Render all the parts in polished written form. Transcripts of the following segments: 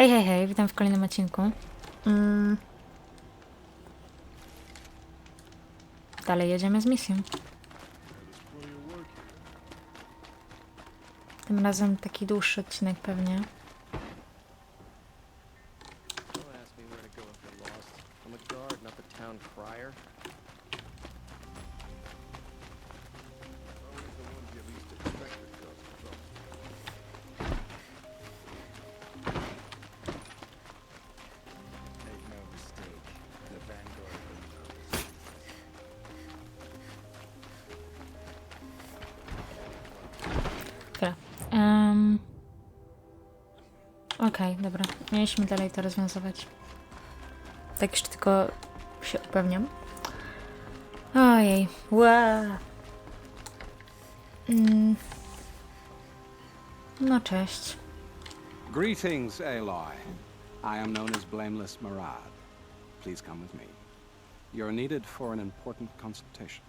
Hej, hej, hej, witam w kolejnym odcinku. Dalej jedziemy z misją. Tym razem taki dłuższy odcinek pewnie. Dobra. Okej, dobra. Mieliśmy dalej to rozwiązywać. Tak jeszcze tylko się upewniam. Ojej. Ła. No cześć. Greetings, Aloy. I am known as Blameless Marad. Please come with me. You're needed for an important consultation.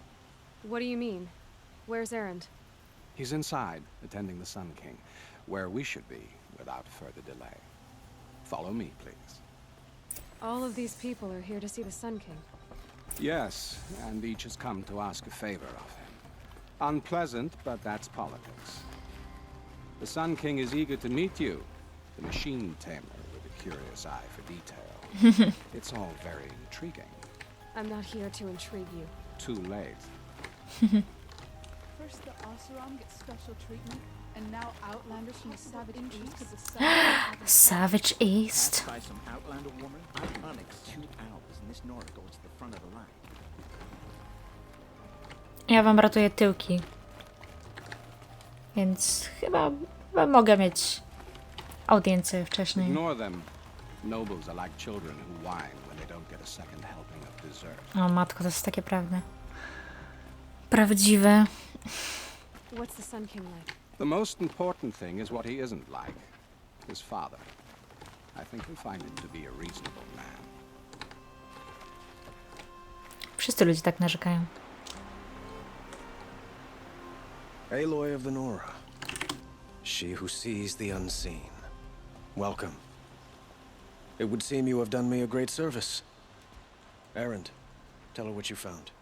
What do you mean? Where's Erend? He's inside, attending the Sun King, where we should be without further delay. Follow me, please. All of these people are here to see the Sun King. Yes, and each has come to ask a favor of him. Unpleasant, but that's politics. The Sun King is eager to meet you, the machine tamer with a curious eye for detail. It's all very intriguing. I'm not here to intrigue you. Too late. First, the Oseram get special treatment, and now Outlanders from the Savage East to the south. Savage East. By some Outlander woman, I'm Onyx 2 Alps, and this Nora goes to the front of the line. Ja wam ratuję tyłki. Więc chyba mogę mieć audiencję wcześniej. Ignore them. Nobles are like children who whine when they don't get a second helping of dessert. O matko, to jest takie prawdy. Prawdziwe. What's the Sun King like? The most important thing is what he isn't like. His father. I think you'll find him to be a reasonable man. Wszyscy ludzie tak narzekają. Aloy of the Nora. She who sees the unseen. Welcome. It would seem you have done me a great service. Erend, tell her what you found.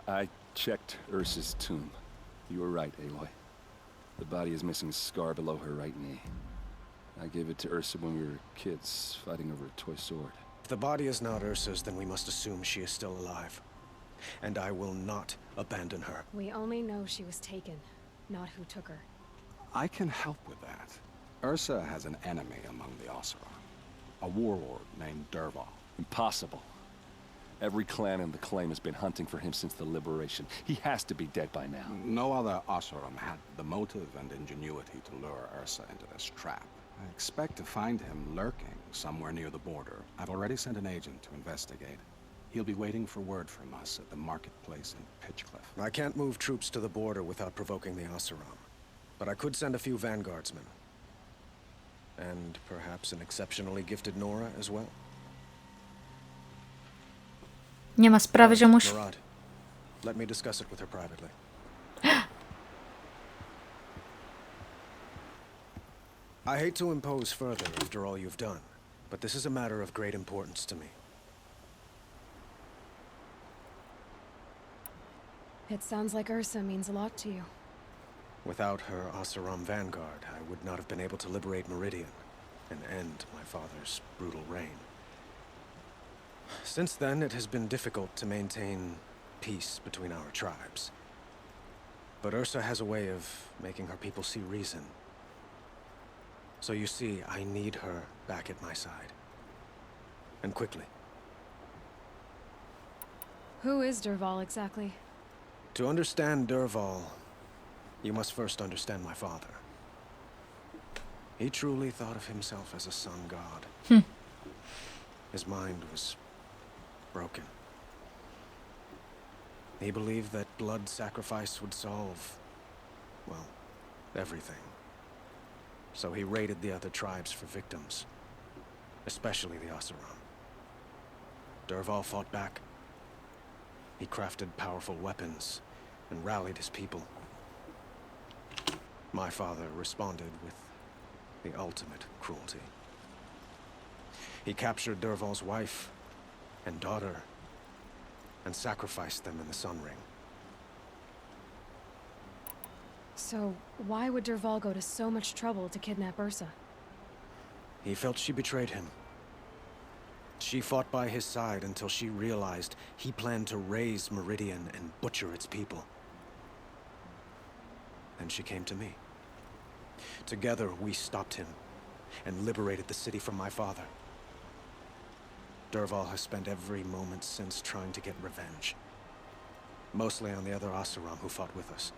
I checked Ursa's tomb. You were right, Aloy. The body is missing a scar below her right knee. I gave it to Ursa when we were kids, fighting over a toy sword. If the body is not Ursa's, then we must assume she is still alive. And I will not abandon her. We only know she was taken, not who took her. I can help with that. Ursa has an enemy among the Oseram. A warlord named Dervahl. Impossible. Every clan in the claim has been hunting for him since the liberation. He has to be dead by now. No other Oseram had the motive and ingenuity to lure Ursa into this trap. I expect to find him lurking somewhere near the border. I've already sent an agent to investigate. He'll be waiting for word from us at the marketplace in Pitchcliff. I can't move troops to the border without provoking the Oseram. But I could send a few vanguardsmen. And perhaps an exceptionally gifted Nora as well. Nie ma sprawy, ziomuś. Marad, let me discuss it with her privately. I hate to impose further after all you've done, but this is a matter of great importance to me. It sounds like Ursa means a lot to you. Without her Oseram vanguard, I would not have been able to liberate Meridian and end my father's brutal reign. Since then, it has been difficult to maintain peace between our tribes. But Ursa has a way of making her people see reason. So you see, I need her back at my side. And quickly. Who is Dervahl exactly? To understand Dervahl, you must first understand my father. He truly thought of himself as a sun god. His mind was broken. He believed that blood sacrifice would solve, well, everything. So he raided the other tribes for victims, especially the Oseram. Dervahl fought back. He crafted powerful weapons and rallied his people. My father responded with the ultimate cruelty. He captured Dervahl's wife and daughter and sacrificed them in the Sun Ring. So, why would Dervahl go to so much trouble to kidnap Ursa? He felt she betrayed him. She fought by his side until she realized he planned to raise Meridian and butcher its people. Then she came to me. Together, we stopped him and liberated the city from my father. Dervahl has spent every moment since trying to get revenge. Mostly on the other Oseram who fought with us.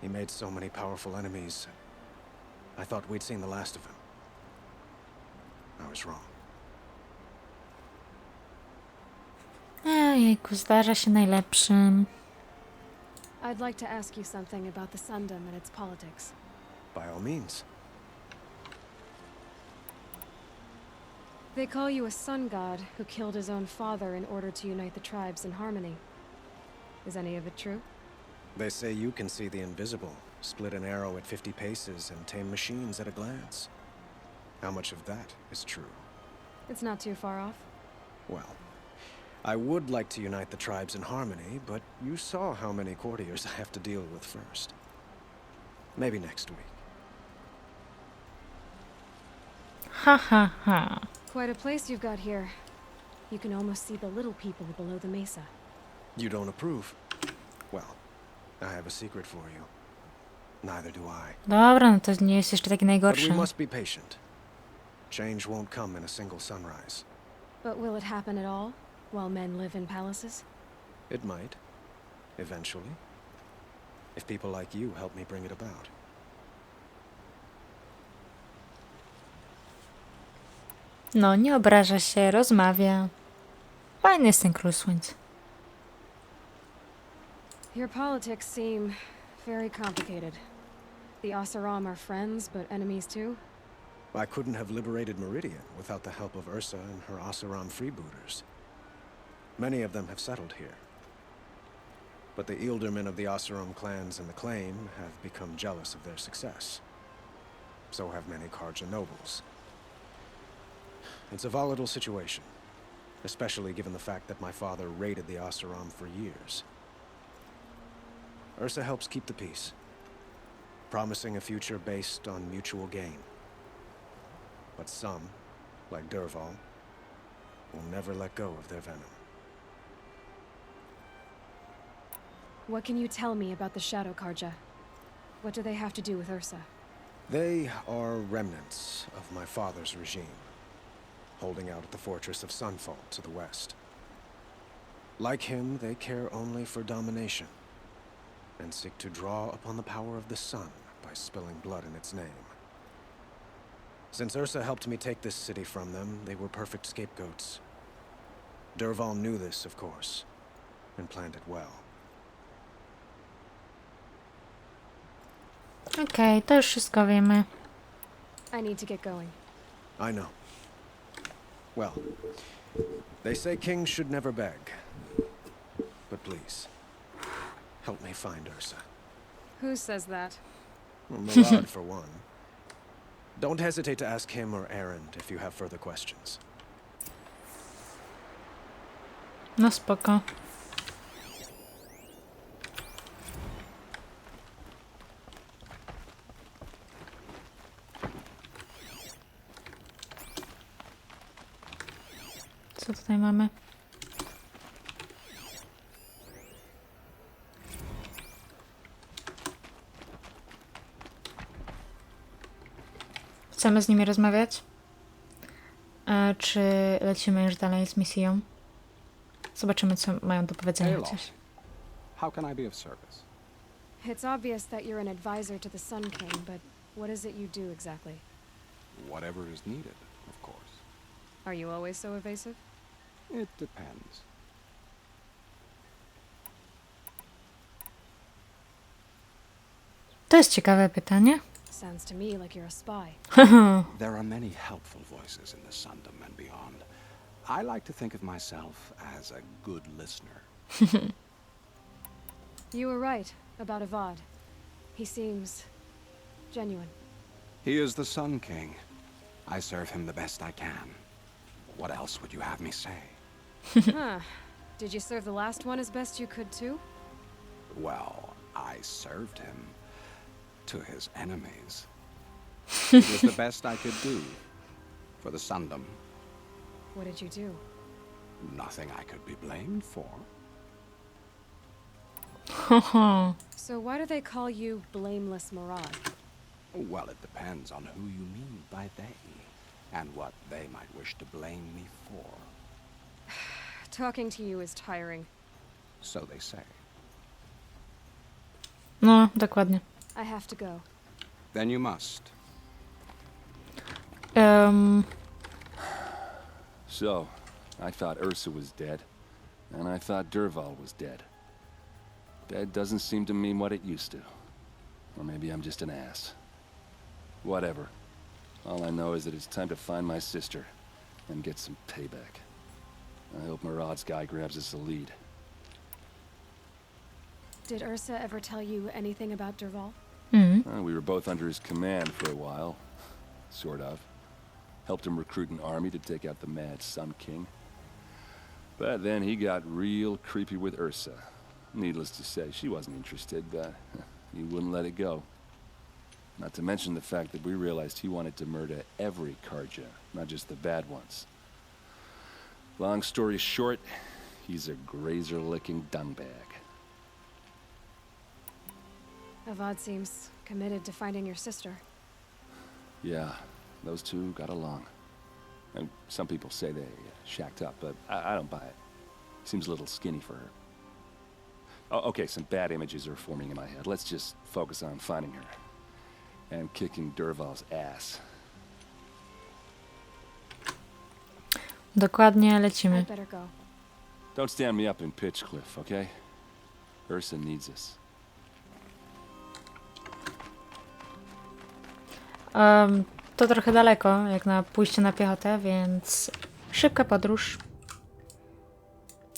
He made so many powerful enemies, I thought we'd seen the last of him. I was wrong. Ejku, zdarza się najlepszym. I'd like to ask you something about the Sundom and its politics. By all means. They call you a sun god who killed his own father in order to unite the tribes in harmony. Is any of it true? They say you can see the invisible, split an arrow at 50 paces, and tame machines at a glance. How much of that is true? It's not too far off. Well, I would like to unite the tribes in harmony, but you saw how many courtiers I have to deal with first. Maybe next week. Ha ha ha. Quite a place you've got here. You can almost see the little people below the mesa. You don't approve? Well, I have a secret for you. Neither do I. Dobra, no to nie jest jeszcze taki But we najgorszy. must be patient. Change won't come in a single sunrise. But will it happen at all, while men live in palaces? It might. Eventually. If people like you help me bring it about. No, nie obraża się, rozmawia. Fajny jest ten Król Słońca. Your politics seem very complicated. The Oseram are friends, but enemies too? I couldn't have liberated Meridian without the help of Ursa and her Oseram freebooters. Many of them have settled here. But the ealdormen of the Oseram clans in the Claim have become jealous of their success. So have many Karja nobles. It's a volatile situation, especially given the fact that my father raided the Oseram for years. Ursa helps keep the peace, promising a future based on mutual gain. But some, like Dervahl, will never let go of their venom. What can you tell me about the Shadow Karja? What do they have to do with Ursa? They are remnants of my father's regime, holding out at the fortress of Sunfall to the west. Like him, they care only for domination, and seek to draw upon the power of the sun by spilling blood in its name. Since Ursa helped me take this city from them, they were perfect scapegoats. Dervahl knew this, of course, and planned it well. Okej, to już wszystko wiemy. I need to get going. I know. Well, they say kings should never beg. But please, help me find Ursa. Who says that? Well, Murad, for one. Don't hesitate to ask him or Erend if you have further questions. No spoko. Co tutaj mamy? Chcemy z nimi rozmawiać? Czy lecimy już dalej z misją? Zobaczymy, co mają do powiedzenia Aloy, chociaż. how can I be of service? It's obvious that you're an advisor to the Sun King, but what is it you do exactly? Whatever is needed, of course. Are you always so evasive? It depends. To jest ciekawe pytanie. Sounds to me like you're a spy. There are many helpful voices in the Sundom and beyond. I like to think of myself as a good listener. You were right about Avad. He seems genuine. He is the Sun King. I serve him the best I can. What else would you have me say? Huh. Did you serve the last one as best you could too? Well, I served him to his enemies. It was the best I could do for the Sundom. What did you do? Nothing I could be blamed for. So why do they call you Blameless Murad? Well, it depends on who you mean by they, and what they might wish to blame me for. Talking to you is tiring. So they say. No, dokładnie. I have to go. Then you must. So, I thought Ursa was dead, and I thought Dervahl was dead. Dead doesn't seem to mean what it used to. Or maybe I'm just an ass. Whatever. All I know is that it's time to find my sister and get some payback. I hope Murad's guy grabs us a lead. Did Ursa ever tell you anything about Dervahl? We were both under his command for a while. Sort of. Helped him recruit an army to take out the mad Sun King. But then he got real creepy with Ursa. Needless to say, she wasn't interested, but he wouldn't let it go. Not to mention the fact that we realized he wanted to murder every Karja, not just the bad ones. Long story short, he's a grazer-licking dungbag. Avad seems committed to finding your sister. Yeah, those two got along. And some people say they shacked up, but I don't buy it. Seems a little skinny for her. Oh, okay, some bad images are forming in my head. Let's just focus on finding her. And kicking Dervahl's ass. Dokładnie, lecimy. I'd better go. Don't stand me up in Pitchcliff, okay? Ursa needs us. To trochę daleko, jak na pójście na piechotę, więc szybka podróż.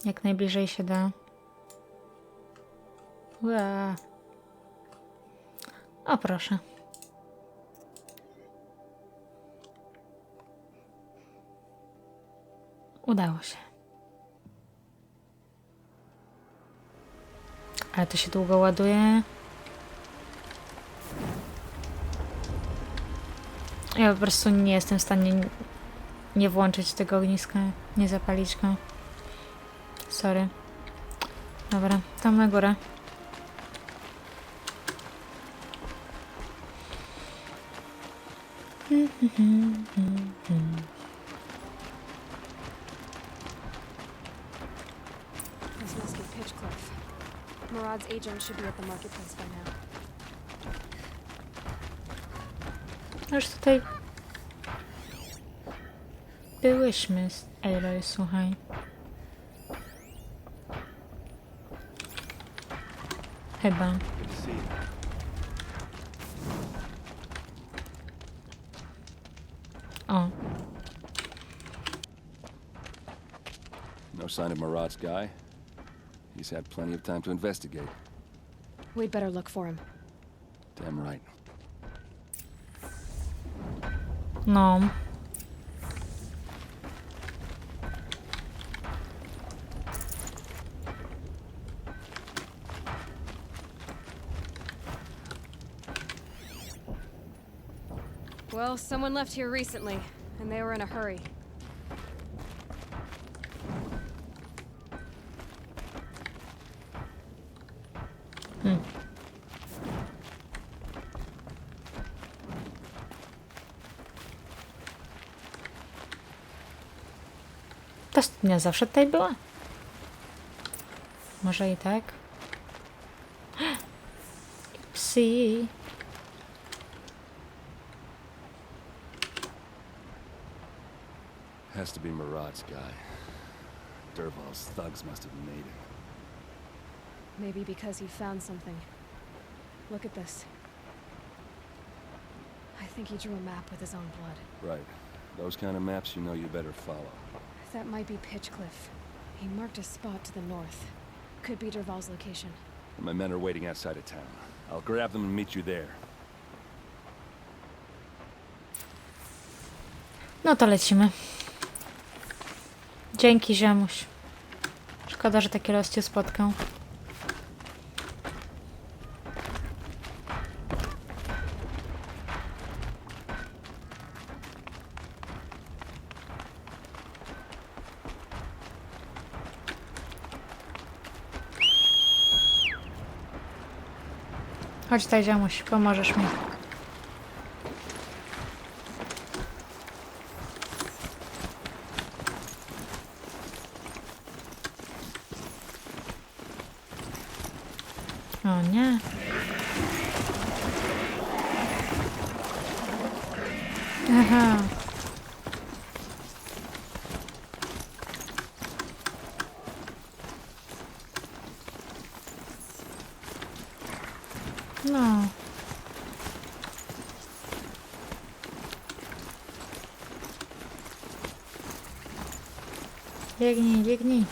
Jak najbliżej się da. Ua. O, proszę. Udało się. Ale to się długo ładuje. Ja po prostu nie jestem w stanie nie włączyć tego ogniska, nie zapalić go. Sorry. Dobra, tam na górę. This must be Pitchcliff. Murad's agent should be at the marketplace by now. Już tutaj byłyśmy z Aloy, słuchaj. Chyba. O. No sign of Murad's guy. He's had plenty of time to investigate. We'd better look for him. Damn right. No. Well, someone left here recently, and they were in a hurry. Ta studnia zawsze tutaj była? Może i tak? Psi. Has to be Murad's guy. Dervahl's thugs must have made him. Maybe because he found something. Look at this. I think he drew a map with his own blood. Right. Those kind of maps you know you better follow. That might be Pitchcliff. He marked a spot to the north. Could be Dervahl's location. My men are waiting outside of town. I'll grab them and meet you there. No to lecimy. Dzięki, ziomuś. Szkoda, że taki los cię spotkał. Chodź tutaj, ziomuś, pomożesz mi. O nie. Aha. No. Biegnij, biegnij.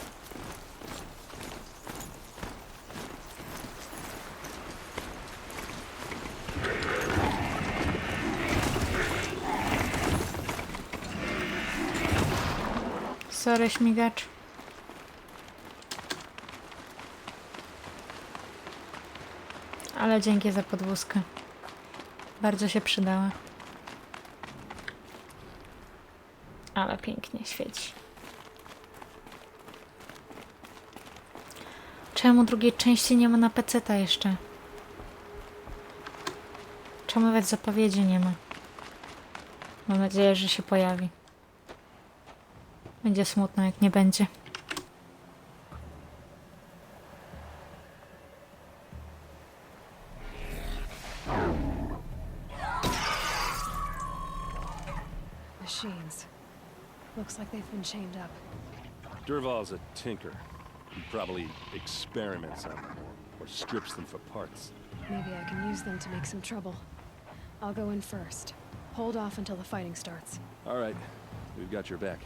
Sorry, śmigacz. Ale dzięki za podwózkę. Bardzo się przydała. Ale pięknie świeci. Czemu drugiej części nie ma na PC-ta jeszcze? Czemu nawet zapowiedzi nie ma? Mam nadzieję, że się pojawi. Będzie smutno, jak nie będzie. Machines. Looks like they've been chained up. Durval's a tinker. He probably experiments on them or strips them for parts. Maybe I can use them to make some trouble. I'll go in first. Hold off until the fighting starts. All right, we've got your back.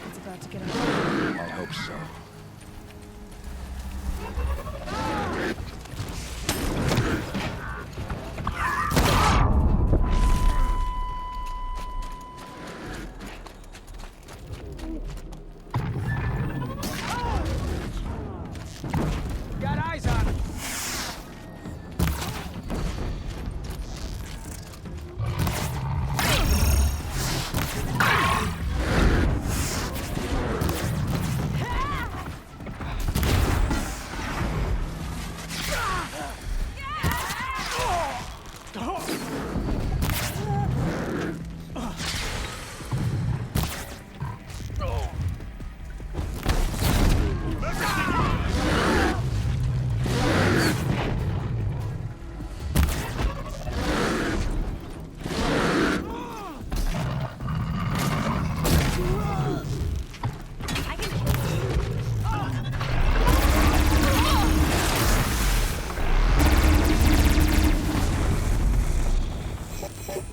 It's about to get out. I hope so. Got eyes on him.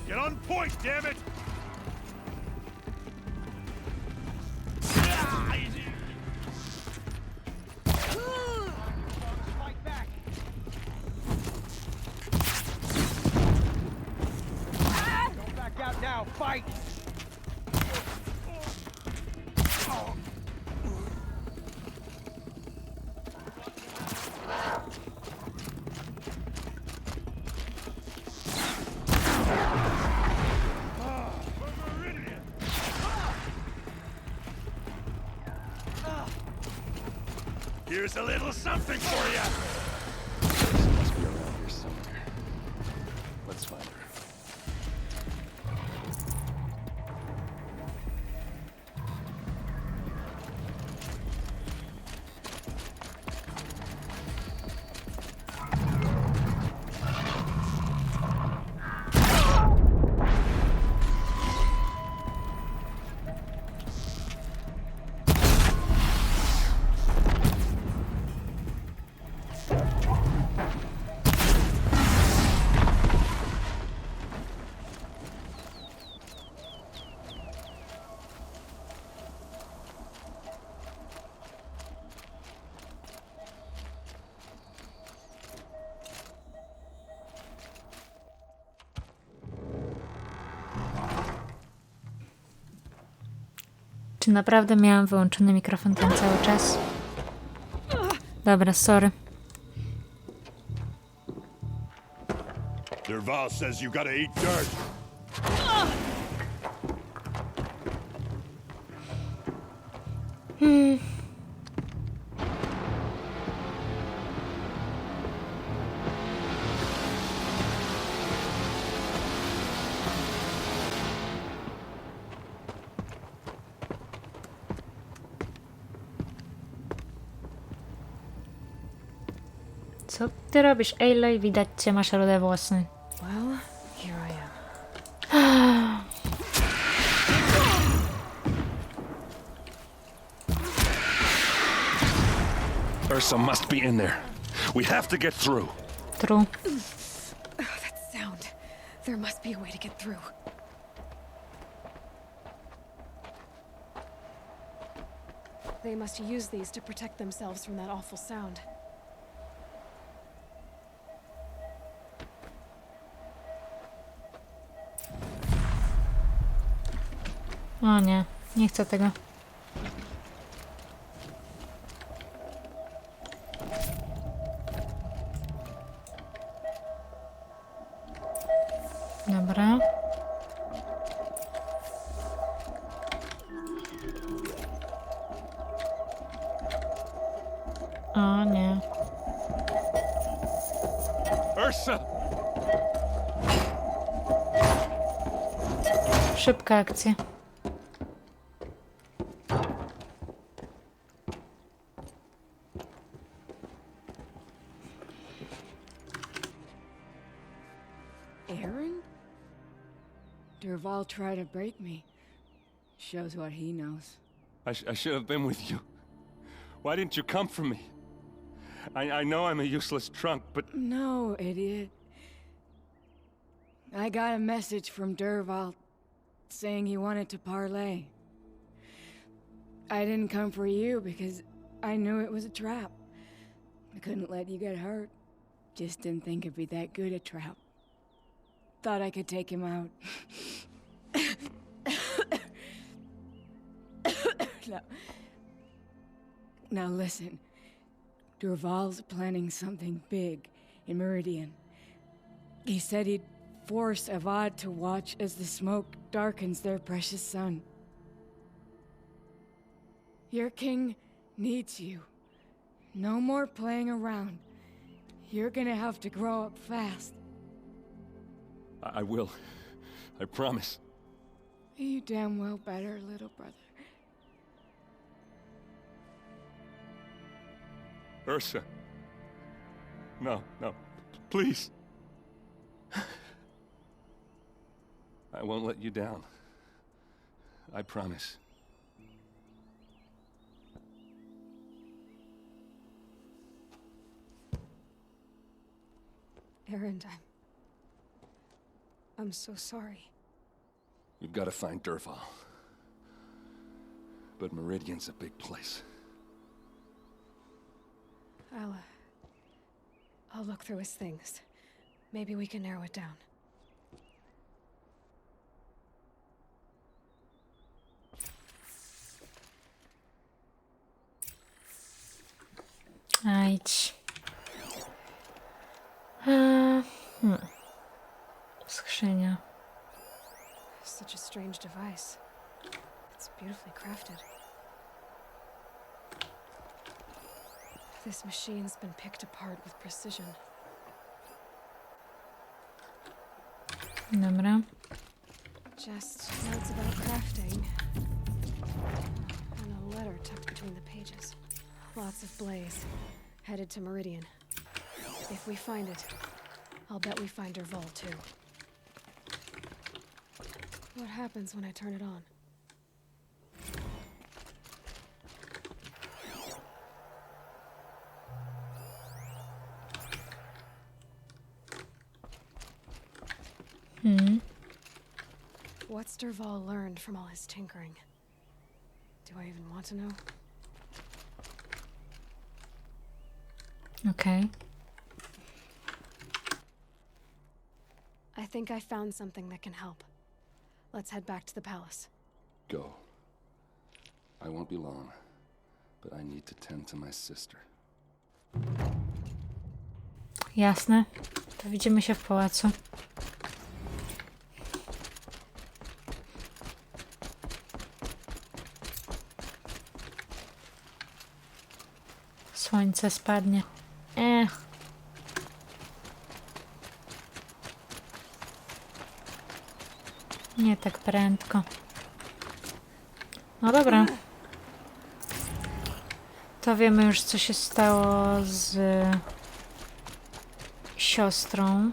Get on point, damn it! Fight back. Don't back out now. Fight. Here's a little something for you. She must be around here somewhere. Let's find her. Czy naprawdę miałam wyłączony mikrofon ten cały czas? Dobra, sorry. Derval says you gotta eat dirt. Co ty robisz, Aloy? Widać cię, masz rude włosy. Well, here I am. Ursa must be in there. We have to get through. True. That sound. There must be a way to get through. They must use these to protect themselves from that awful sound. O nie, nie chcę tego. Dobra. O nie. Ursa! Szybka akcja. Aaron? Derval tried to break me. Shows what he knows. I should have been with you. Why didn't you come for me? I know I'm a useless trunk, but... No, idiot. I got a message from Derval saying he wanted to parlay. I didn't come for you because I knew it was a trap. I couldn't let you get hurt. Just didn't think it'd be that good a trap. Thought I could take him out. No. Now listen. Derval's planning something big in Meridian. He said he'd force Avad to watch as the smoke darkens their precious sun. Your king needs you. No more playing around. You're gonna have to grow up fast. I will. I promise. You damn well better, little brother. Ursa. No, please. I won't let you down. I promise. Aaron, I'm so sorry. We've got to find Derval. But Meridian's a big place. I'll look through his things. Maybe we can narrow it down. Ajdź. Skrzynia. Such a strange device. It's beautifully crafted. This machine's been picked apart with precision. Dobra. Just notes about crafting. And a letter tucked between the pages. Lots of blaze. Headed to Meridian. If we find it, I'll bet we find Derval too. What happens when I turn it on? What's Derval learned from all his tinkering? Do I even want to know? Okay. I think I found something that can help. Let's head back to the palace. Go. I won't be long, but I need to tend to my sister. Jasne. To widzimy się w pałacu. Słońce spadnie. Ech. Nie tak prędko. No dobra. To wiemy już, co się stało z siostrą.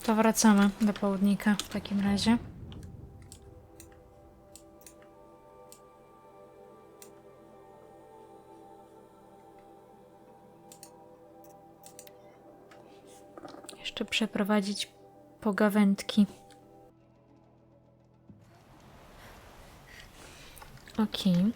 To wracamy do południka w takim razie. Jeszcze przeprowadzić pogawędki. Okej.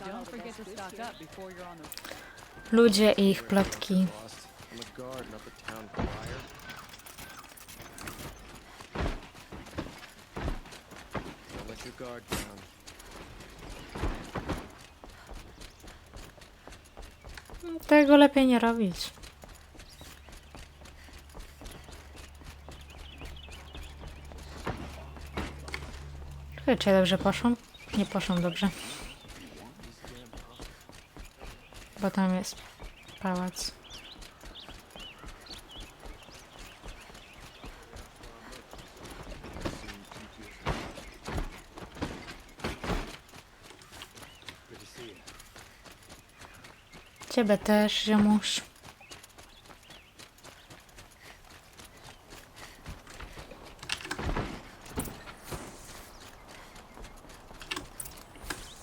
Don't forget to stock up before you're on the Ludzie i ich plotki. I'm a guard, not the town crier. Don't let your guard down. Tego lepiej nie robić. Czekaj, czy ja dobrze poszłam? Nie poszłam dobrze. Bo tam jest pałac. Ciebie też, ziomuś.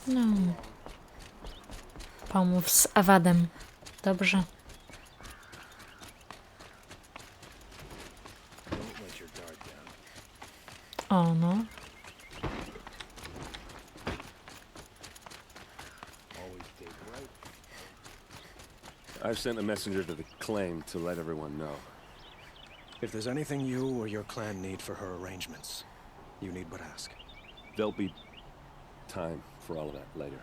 No. Pomów z Awadem. Dobrze. Don't let your guard down. O, no. Always dig right. I've sent a messenger to the claim to let everyone know. If there's anything you or your clan need for her arrangements, you need but ask. There'll be time for all of that later.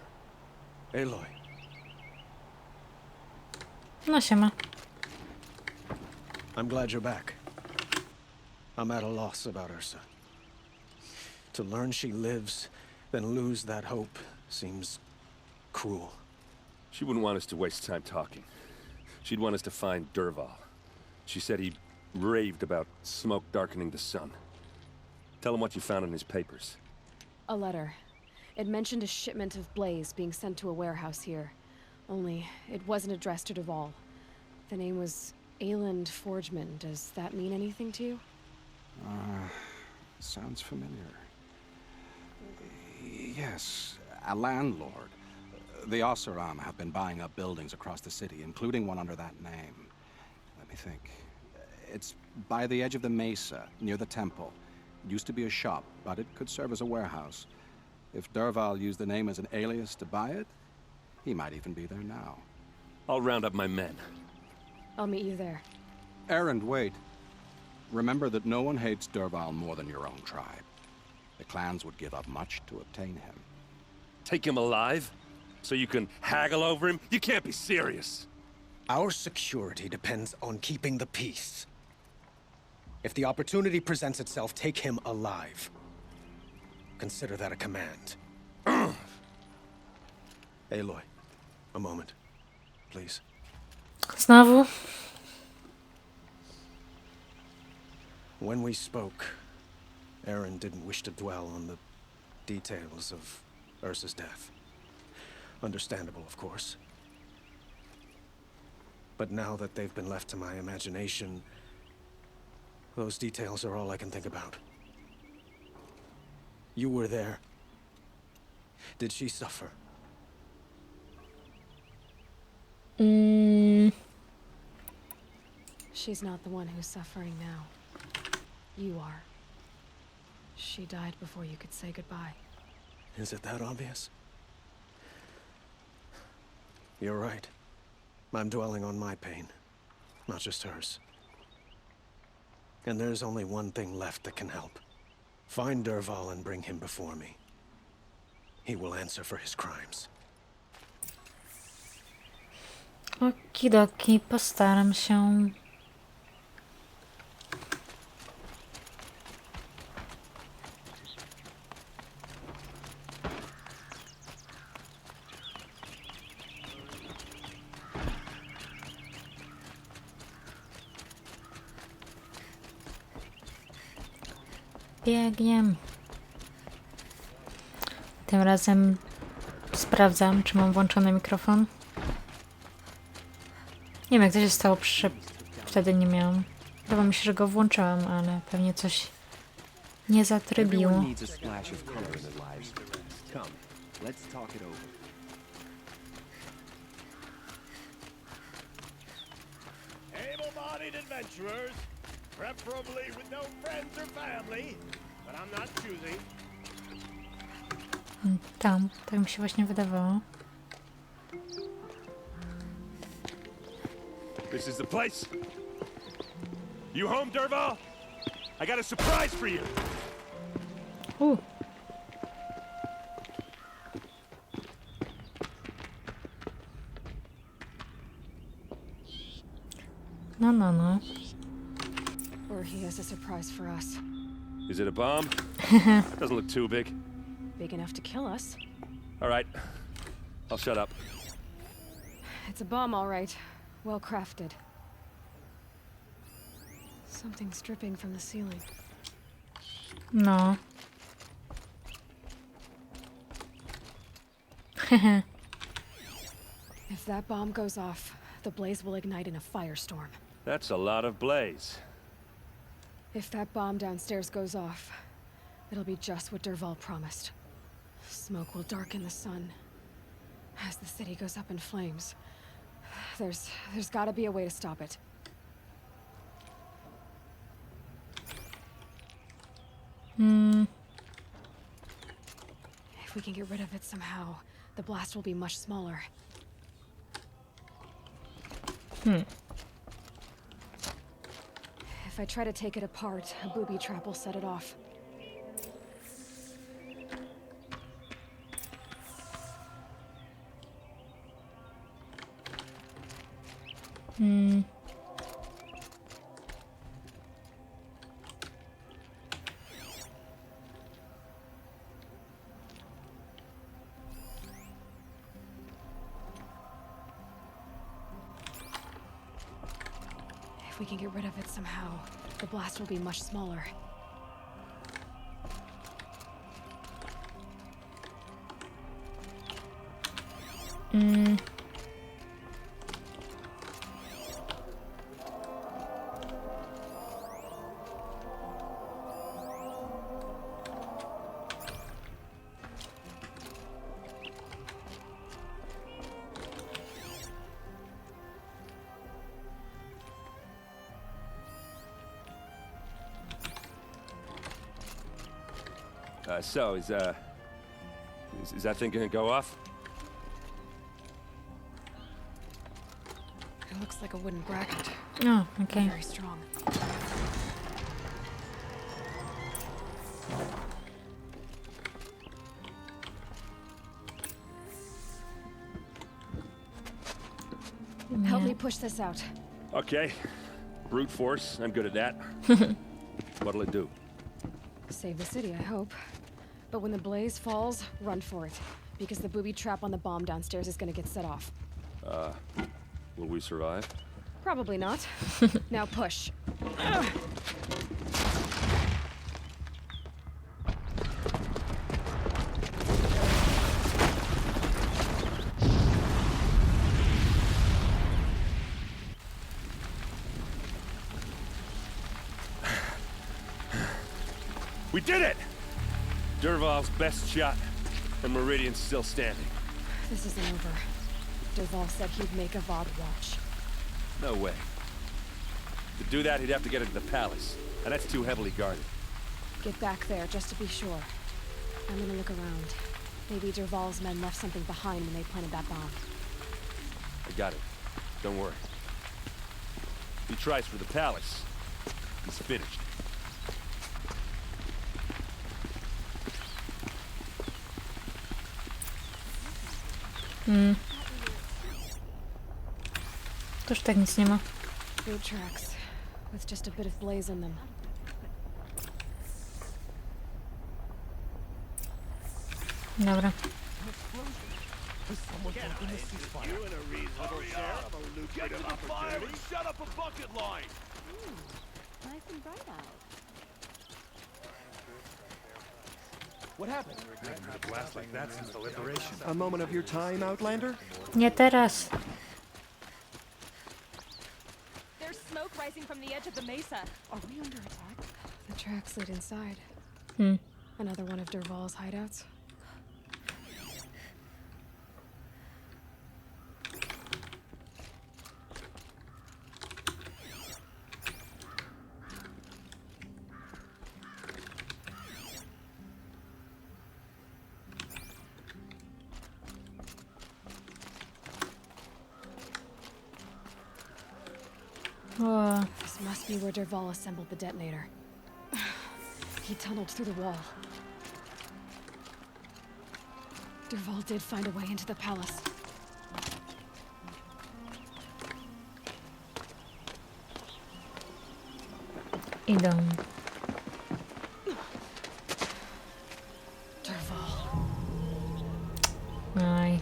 Aloy, No siema. I'm glad you're back. I'm at a loss about Ursa. To learn she lives, then lose that hope seems cruel. She wouldn't want us to waste time talking. She'd want us to find Dervahl. She said he raved about smoke darkening the sun. Tell him what you found in his papers. A letter. It mentioned a shipment of blaze being sent to a warehouse here. Only, it wasn't addressed to Dervahl. The name was Ayland Forgeman. Does that mean anything to you? Sounds familiar. Yes, a landlord. The Oseram have been buying up buildings across the city, including one under that name. Let me think. It's by the edge of the mesa, near the temple. It used to be a shop, but it could serve as a warehouse. If Dervahl used the name as an alias to buy it, he might even be there now. I'll round up my men. I'll meet you there. Errand, wait. Remember that no one hates Dervahl more than your own tribe. The clans would give up much to obtain him. Take him alive? So you can haggle over him? You can't be serious. Our security depends on keeping the peace. If the opportunity presents itself, take him alive. Consider that a command. Aloy, a moment, please. Znowu? When we spoke, Aaron didn't wish to dwell on the details of Ursa's death. Understandable, of course. But now that they've been left to my imagination, those details are all I can think about. You were there. Did she suffer? She's not the one who's suffering now. You are. She died before you could say goodbye. Is it that obvious? You're right. I'm dwelling on my pain, not just hers. And there's only one thing left that can help. Find Dervahl and bring him before me. He will answer for his crimes. Okidoki, postaram się. Biegiem. Tym razem sprawdzam, czy mam włączony mikrofon. Nie wiem, jak to się stało, wtedy nie miałam. Wydawało mi się, że go włączyłam, ale pewnie coś nie zatrybiło. Everyone needs a splash of color in their lives. Come, let's talk it over. Able-bodied adventurers, preferably with no friends or family, but I'm not choosing. Tam, tak mi się właśnie wydawało. This is the place. You home, Dervahl? I got a surprise for you. No. Or he has a surprise for us. Is it a bomb? Doesn't look too big. Big enough to kill us. All right, I'll shut up. It's a bomb, all right. Well crafted. Something's dripping from the ceiling. No. If that bomb goes off, the blaze will ignite in a firestorm. That's a lot of blaze. If that bomb downstairs goes off, it'll be just what Dervahl promised. Smoke will darken the sun. As the city goes up in flames, there's gotta be a way to stop it. If we can get rid of it somehow, the blast will be much smaller. If I try to take it apart, a booby trap will set it off. If we can get rid of it somehow, the blast will be much smaller. So, is that thing gonna go off? It looks like a wooden bracket. Oh, okay. Very strong. Help me push this out. Okay. Brute force, I'm good at that. What'll it do? Save the city, I hope. But when the blaze falls, run for it. Because the booby trap on the bomb downstairs is gonna get set off. Will we survive? Probably not. Now push. We did it! Dervahl's best shot, and Meridian's still standing. This isn't over. Dervahl said he'd make a Vod watch. No way. To do that, he'd have to get into the palace, and that's too heavily guarded. Get back there, just to be sure. I'm gonna look around. Maybe Dervahl's men left something behind when they planted that bomb. got it. Don't worry. If he tries for the palace, he's finished. Toż tak nic nie ma. Boot tracks, with just a bit of blaze in them. Dobra. A moment of your time, Outlander? Nie teraz. There's smoke rising from the edge of the mesa. Are we under attack? The tracks lead inside. Another one of Dervahl's hideouts. O, This must be where Dervahl assembled the detonator. He tunneled through the wall. Dervahl did find a way into the palace. idą. Dervahl. Aj.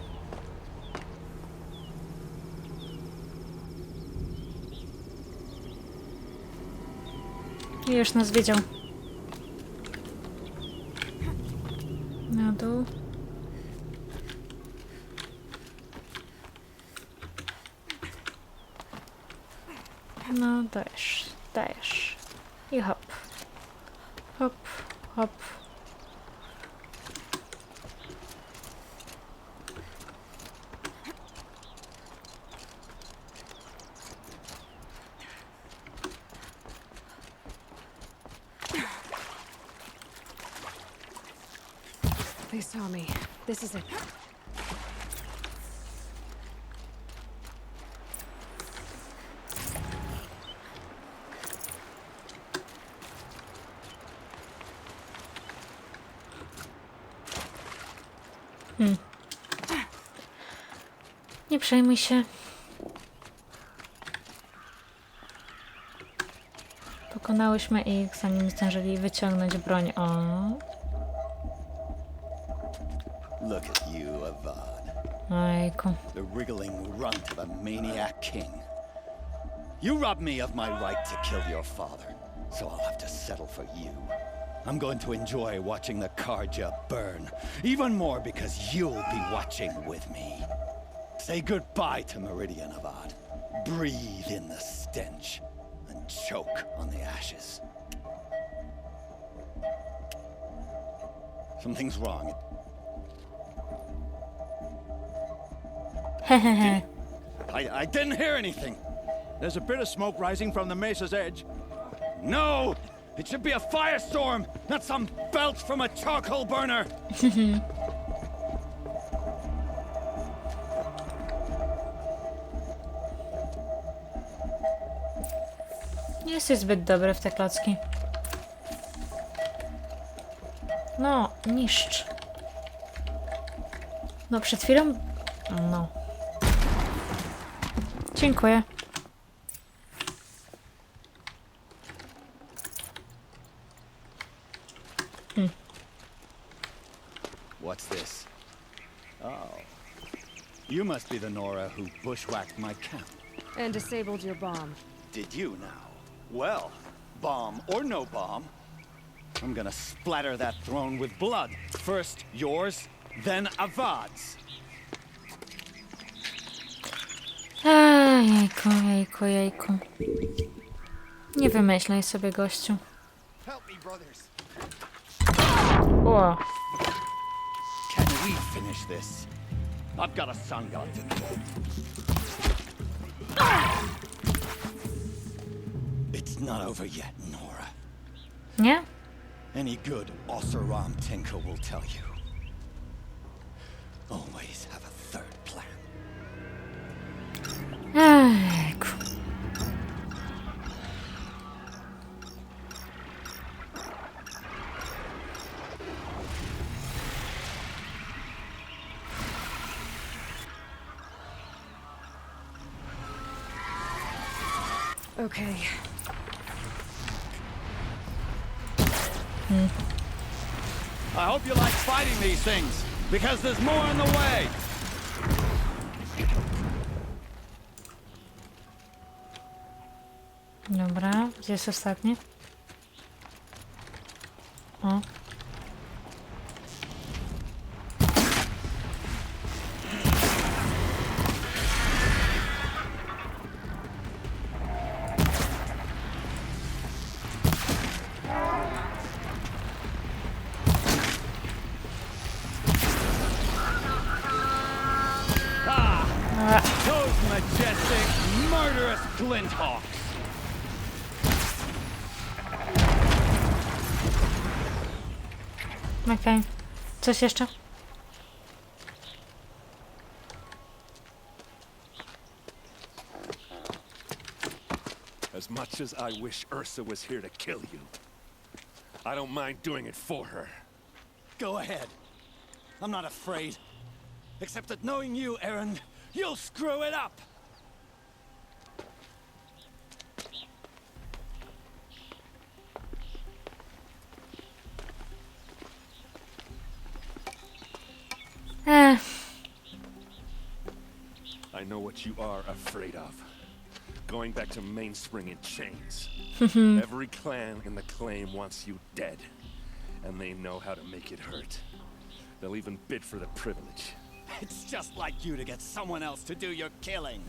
I już nas wiedział. Na dół. No dajesz, dajesz. I hop. Hop, hop. They saw me. This is it. Nie przejmuj się. Pokonałyśmy ich, zanim zdążyli wyciągnąć broń. O. Look at you, Avad. Ojku. The wriggling runt of a maniac king. You robbed me of my right to kill your father, so I'll have to settle for you. I'm going to enjoy watching the Karja burn, even more because you'll be watching with me. Say goodbye to Meridian, Avad. Breathe in the stench and choke on the ashes. Something's wrong. I didn't hear anything. There's a bit of smoke rising from the mesa's edge. No! It should be a firestorm, not some belch from a charcoal burner! Nie jesteś zbyt dobry w te klocki. No, niszcz. No, przed chwilą... No. Dziękuję. What's this? Oh. You must be the Nora who bushwhacked my camp. And disabled your bomb. Did you now? Well, bomb or no bomb, I'm gonna splatter that throne with blood. First yours, then Avad's. Jejku, jejku, jejku. Nie wymyślaj sobie, gościu. Help me, brothers. O, Can we finish this? I've got a sun god to kill. It's not over yet, Nora. nie? Any good Oseram tinker will tell you. Always have a third plan. Okay. I hope you like fighting these things, because there's more in the way. Dobra, gdzie jest ostatni? O. Those majestic, murderous glinthawks. Okej. Coś jeszcze? As much as I wish Ursa was here to kill you, I don't mind doing it for her. Go ahead. I'm not afraid. Except that knowing you, Aaron, you'll screw it up! I know what you are afraid of. Going back to Mainspring in chains. Every clan in the claim wants you dead. And they know how to make it hurt. They'll even bid for the privilege. It's just like you to get someone else to do your killing.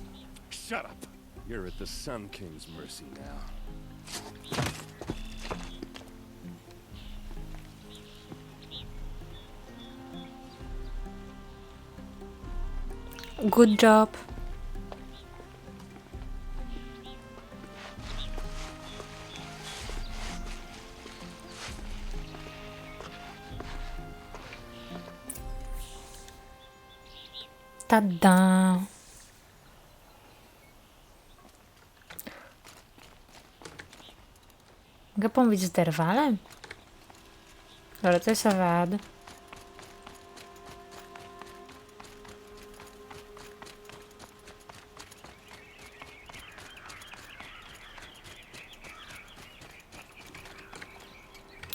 Shut up! You're at the Sun King's mercy now. Good job. Tada! Mogę pomówić z Derwalem? Ale to jest awad.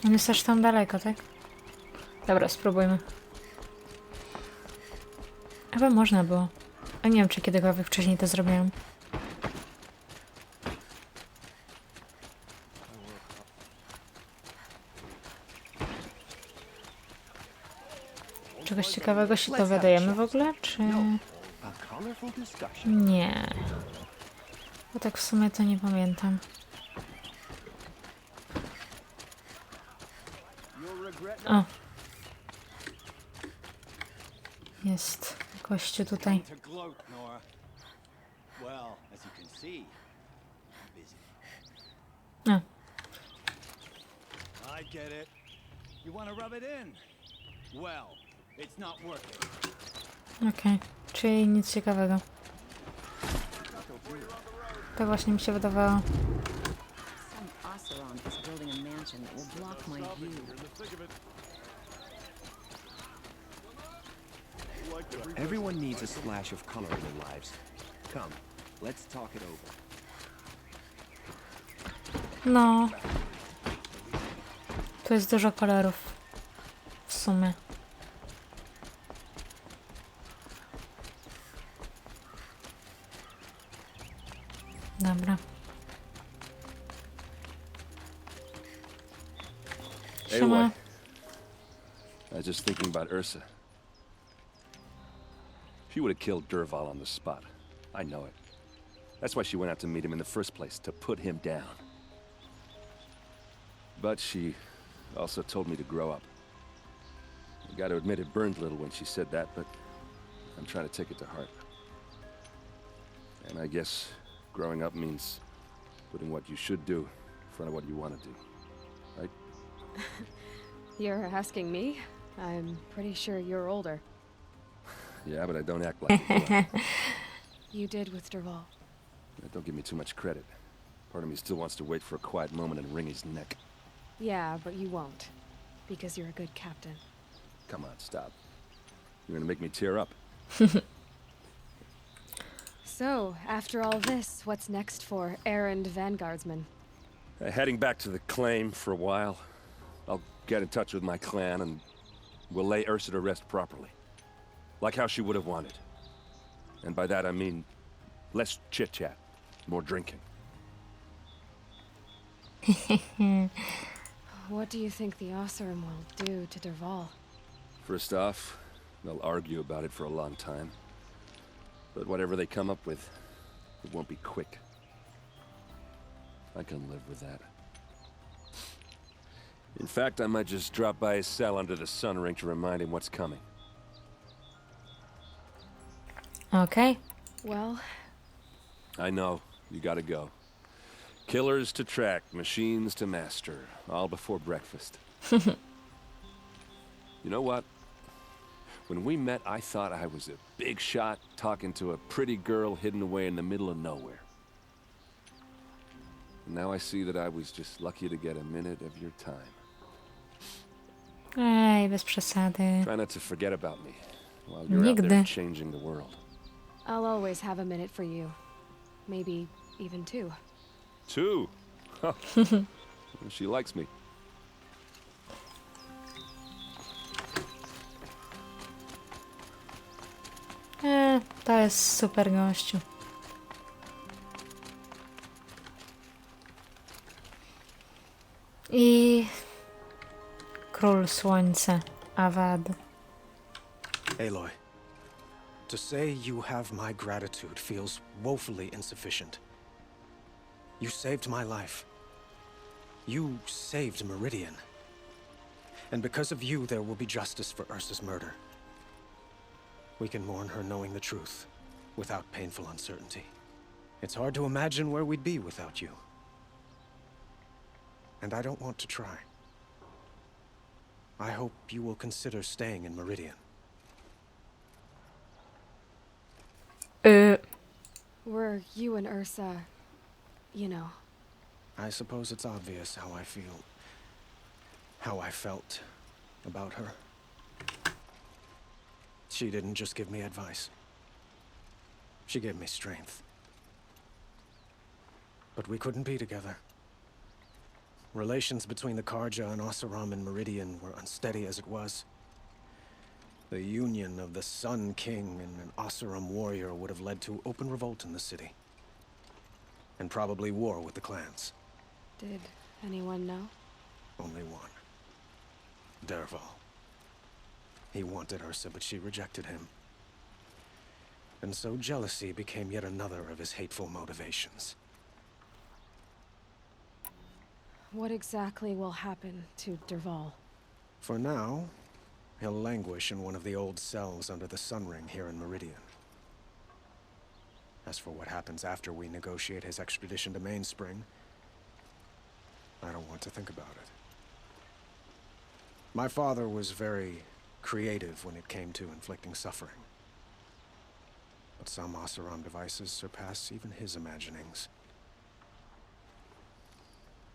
On jest aż tam daleko, tak? Dobra, spróbujmy. Chyba można było. A nie wiem, czy kiedykolwiek wcześniej to zrobiłam. Czegoś ciekawego się dowiadujemy w ogóle, czy... Nie. Bo tak w sumie to nie pamiętam. O. Jest gościu tutaj. A. I get it. You want to rub it in? Well, it's not working. Okej, czyli nic ciekawego. Tak właśnie mi się wydawało. Everyone needs a splash of color in their lives. Come, let's talk it over. No. Tu jest dużo kolorów. W sumie. Dobra. Aloy. I was just thinking about Ursa. She would have killed Derval on the spot. I know it. That's why she went out to meet him in the first place, to put him down. But she also told me to grow up. I gotta admit it burned a little when she said that, but I'm trying to take it to heart. And I guess growing up means putting what you should do in front of what you want to do. Right? You're asking me? I'm pretty sure you're older. Yeah, but I don't act like it. You did with Derval. Don't give me too much credit. Part of me still wants to wait for a quiet moment and wring his neck. Yeah, but you won't. Because you're a good captain. Come on, stop. You're gonna make me tear up. So, after all this, what's next for errand vanguardsman? Heading back to the claim for a while. I'll get in touch with my clan and we'll lay Ursa to rest properly. Like how she would have wanted. And by that I mean less chit-chat, more drinking. What do you think the Oseram will do to Dervahl? First off, they'll argue about it for a long time. But whatever they come up with, it won't be quick. I can live with that. In fact, I might just drop by his cell under the sun ring to remind him what's coming. Okej. Well, I know, you gotta go. Killers to track, machines to master, all before breakfast. You know what? When we met, I thought I was a big shot talking to a pretty girl hidden away in the middle of nowhere. Now I see that I was just lucky to get a minute of your time. Ej, bez przesady. Try not to forget about me while you're out there Nigdy. changing the world. I'll always have a minute for you. Maybe even two. 2? Huh. She likes me. To jest super gościu. I Król Słońce, Avad. Aloy, to say you have my gratitude feels woefully insufficient. You saved my life. You saved Meridian. And because of you, there will be justice for Ursa's murder. We can mourn her knowing the truth, without painful uncertainty. It's hard to imagine where we'd be without you. And I don't want to try. I hope you will consider staying in Meridian. Were you and Ursa, you know? I suppose it's obvious how I feel. How I felt about her. She didn't just give me advice. She gave me strength. But we couldn't be together. Relations between the Karja and Oseram and Meridian were unsteady as it was. The union of the Sun King and an Oseram warrior would have led to open revolt in the city. And probably war with the clans. Did anyone know? Only one. Dervahl. He wanted Ursa, but she rejected him. And so jealousy became yet another of his hateful motivations. What exactly will happen to Dervahl? For now, he'll languish in one of the old cells under the Sun Ring here in Meridian. As for what happens after we negotiate his extradition to Mainspring, I don't want to think about it. My father was very creative when it came to inflicting suffering. But some Oseram devices surpass even his imaginings.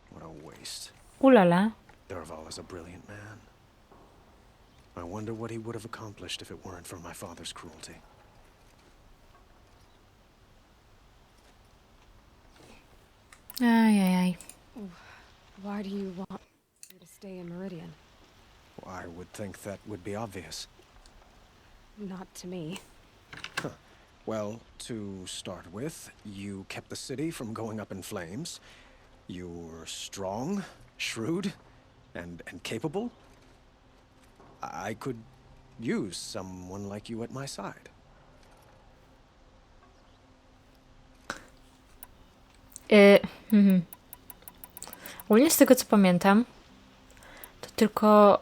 What a waste. Ooh la la. Dervahl is a brilliant man. I wonder what he would have accomplished if it weren't for my father's cruelty. Ajajaj. Why do you want her to stay in Meridian? I would think that would be obvious. Not to me. Well, to start with, you kept the city from going up in flames. You were strong, shrewd, and capable. I could use someone like you at my side. Ogólnie z tego co pamiętam, to tylko...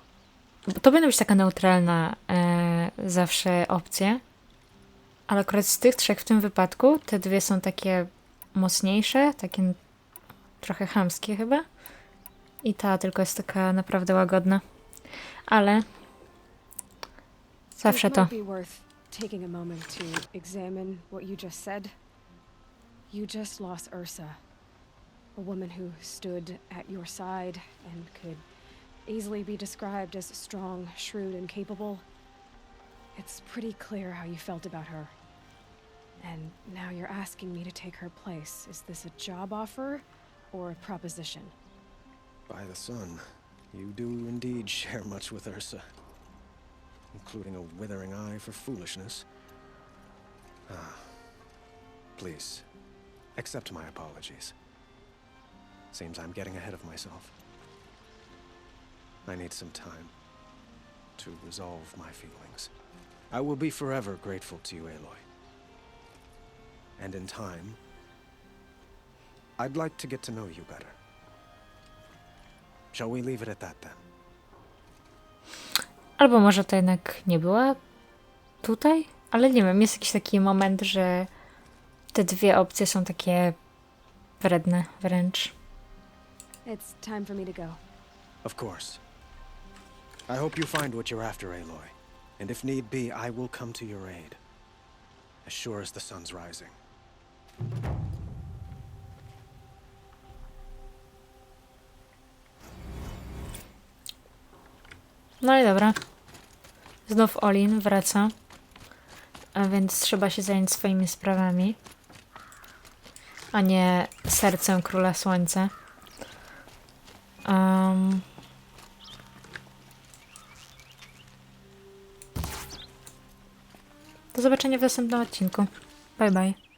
Bo to będą być taka neutralna zawsze opcja. Ale akurat z tych trzech w tym wypadku, te dwie są takie mocniejsze, takie trochę chamskie chyba. I ta tylko jest taka naprawdę łagodna. Ale zawsze It to. might be worth taking a moment to examine what you just said. You just lost Ursa, a woman who stood at your side and could easily be described as strong, shrewd, and capable. It's pretty clear how you felt about her. And now you're asking me to take her place. Is this a job offer or a proposition? By the sun, you do indeed share much with Ursa, including a withering eye for foolishness. Please, accept my apologies. Seems I'm getting ahead of myself. I need some time to resolve my feelings. I will be forever grateful to you, Aloy. And in time, I'd like to get to know you better. Shall we leave it at that then? Albo może to jednak nie była tutaj? Ale nie wiem, jest jakiś taki moment, że te dwie opcje są takie wredne wręcz. It's time for me to go. Of course. I hope you find what you're after, Aloy. And if need be, I will come to your aid. As sure as the sun's rising. No i dobra. Znów Olin wraca. A więc trzeba się zająć swoimi sprawami. A nie sercem Króla Słońca. Do zobaczenia w następnym odcinku. Bye bye.